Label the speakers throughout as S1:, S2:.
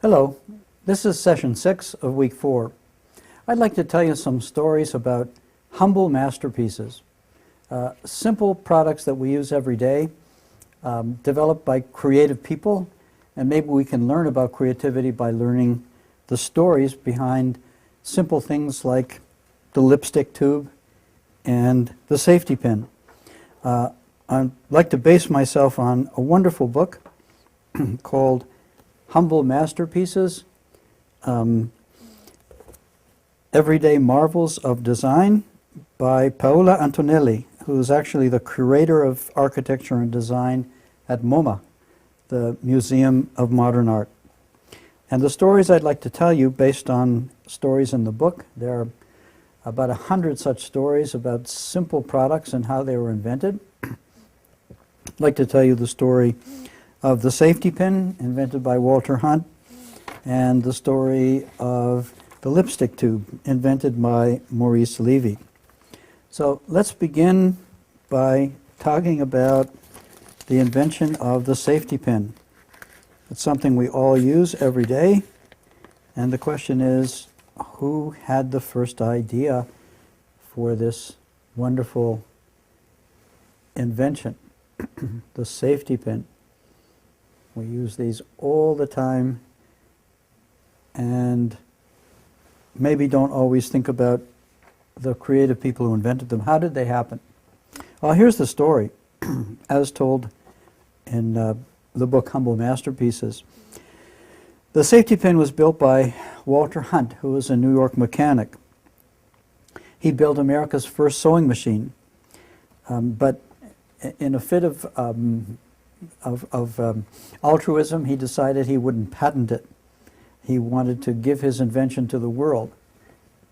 S1: Hello, this is session 6 of week 4. I'd like to tell you some stories about humble masterpieces, simple products that we use every day, developed by creative people, and maybe we can learn about creativity by learning the stories behind simple things like the lipstick tube and the safety pin. I'd like to base myself on a wonderful book called Humble Masterpieces, Everyday Marvels of Design by Paola Antonelli, who is actually the curator of architecture and design at MoMA, the Museum of Modern Art. And the stories I'd like to tell you based on stories in the book, there are about 100 such stories about simple products and how they were invented. I'd like to tell you the story of the safety pin, invented by Walter Hunt, and the story of the lipstick tube, invented by Maurice Levy. So let's begin by talking about the invention of the safety pin. It's something we all use every day, and the question is, who had the first idea for this wonderful invention, the safety pin? We use these all the time and maybe don't always think about the creative people who invented them. How did they happen? Well, here's the story, as told in the book Humble Masterpieces. The safety pin was built by Walter Hunt, who was a New York mechanic. He built America's first sewing machine, but in a fit of altruism, he decided he wouldn't patent it. He wanted to give his invention to the world.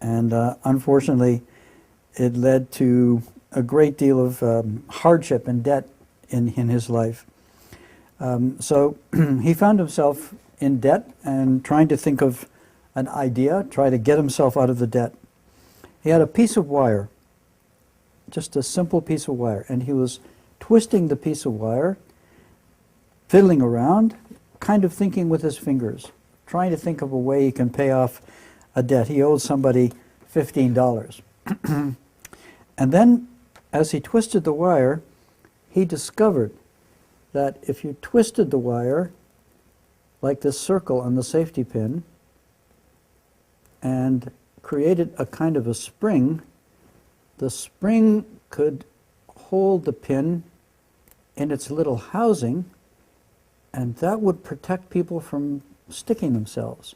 S1: And unfortunately, it led to a great deal of hardship and debt in his life. So he found himself in debt and trying to think of an idea, try to get himself out of the debt. He had a piece of wire, just a simple piece of wire, and he was twisting the piece of wire, fiddling around, kind of thinking with his fingers, trying to think of a way he can pay off a debt. He owed somebody $15. And then, as he twisted the wire, he discovered that if you twisted the wire like this circle on the safety pin and created a kind of a spring, the spring could hold the pin in its little housing, and that would protect people from sticking themselves.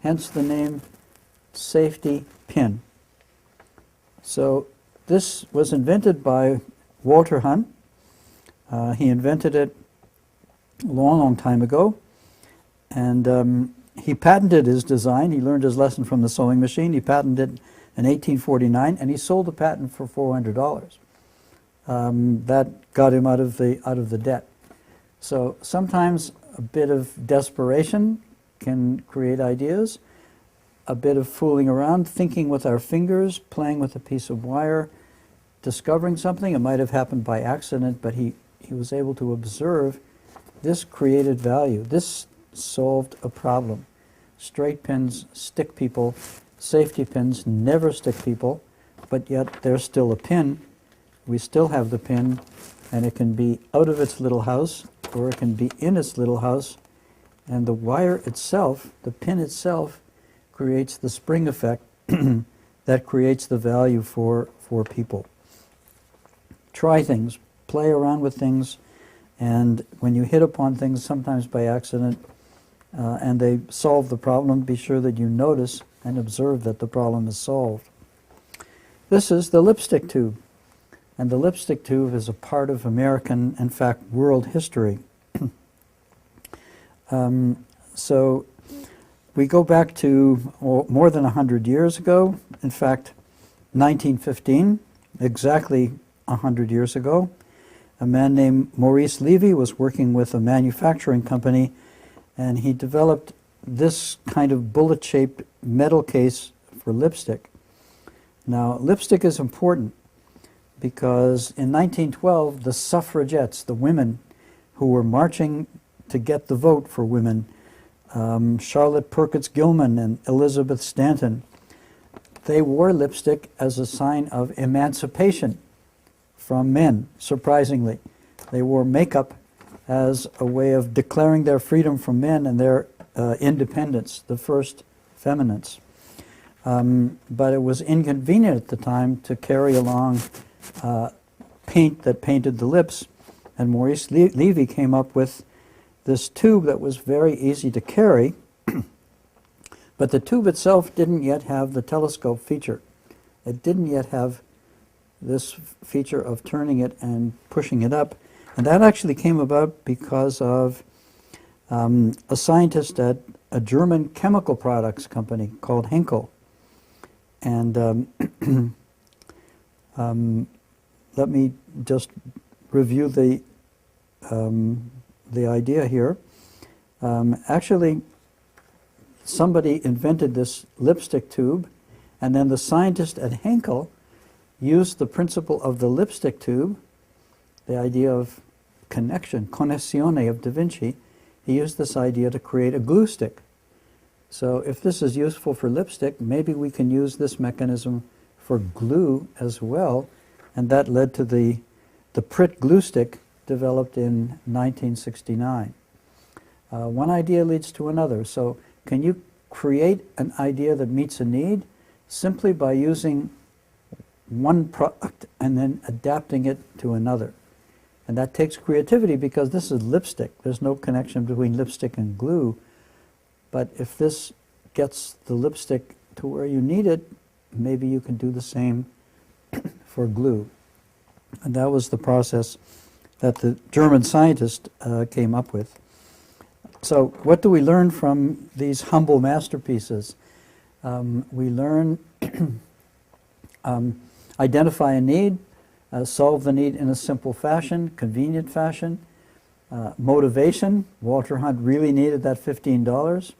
S1: Hence the name safety pin. So this was invented by Walter Hunt. He invented it a long, long time ago, and he patented his design. He learned his lesson from the sewing machine. He patented it in 1849, and he sold the patent for $400. That got him out of the debt. So sometimes a bit of desperation can create ideas, a bit of fooling around, thinking with our fingers, playing with a piece of wire, discovering something. It might have happened by accident, but he was able to observe this created value. This solved a problem. Straight pins stick people, safety pins never stick people, but yet they're still a pin. We still have the pin, and it can be out of its little house, or it can be in its little house, and the wire itself, the pin itself, creates the spring effect that creates the value for people. Try things, play around with things, and when you hit upon things, sometimes by accident, and they solve the problem, be sure that you notice and observe that the problem is solved. This is the lipstick tube. And the lipstick tube is a part of American, in fact, world history. So we go back to more than 100 years ago. In fact, 1915, exactly 100 years ago, a man named Maurice Levy was working with a manufacturing company, and he developed this kind of bullet-shaped metal case for lipstick. Now, lipstick is important because in 1912, the suffragettes, the women who were marching to get the vote for women, Charlotte Perkins Gilman and Elizabeth Stanton, they wore lipstick as a sign of emancipation from men, surprisingly. They wore makeup as a way of declaring their freedom from men and their independence, the first feminists. But it was inconvenient at the time to carry along paint that painted the lips, and Maurice Levy came up with this tube that was very easy to carry, but the tube itself didn't yet have the telescope feature. It didn't yet have this feature of turning it and pushing it up, and that actually came about because of a scientist at a German chemical products company called Henkel. And let me just review the idea here. Actually, somebody invented this lipstick tube, and then the scientist at Henkel used the principle of the lipstick tube, the idea of connection, connessione of Da Vinci. He used this idea to create a glue stick. So if this is useful for lipstick, maybe we can use this mechanism for glue as well, and that led to the Pritt glue stick developed in 1969. One idea leads to another. So can you create an idea that meets a need simply by using one product and then adapting it to another? And that takes creativity because this is lipstick. There's no connection between lipstick and glue. But if this gets the lipstick to where you need it, maybe you can do the same for glue. And that was the process that the German scientist came up with. So what do we learn from these humble masterpieces? We learn identify a need, solve the need in a simple fashion, convenient fashion. Motivation, Walter Hunt really needed that $15.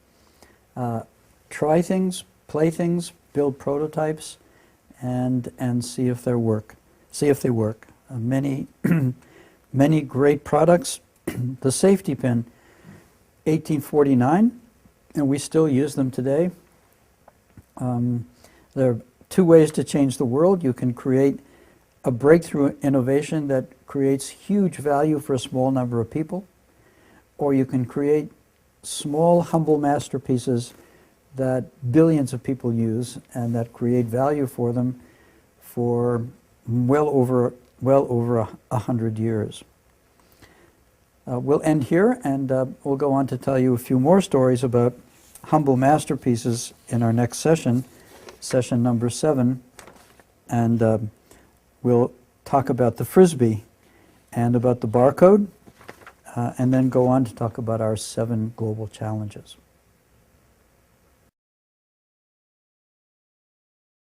S1: Try things, play things, build prototypes, and see if they work. Many many great products. The safety pin, 1849, and we still use them today. There are two ways to change the world. You can create a breakthrough innovation that creates huge value for a small number of people, or you can create small, humble masterpieces that billions of people use and that create value for them for well over 100 years. We'll end here, and we'll go on to tell you a few more stories about humble masterpieces in our next session, session number 7, and we'll talk about the Frisbee and about the barcode, and then go on to talk about our 7 global challenges.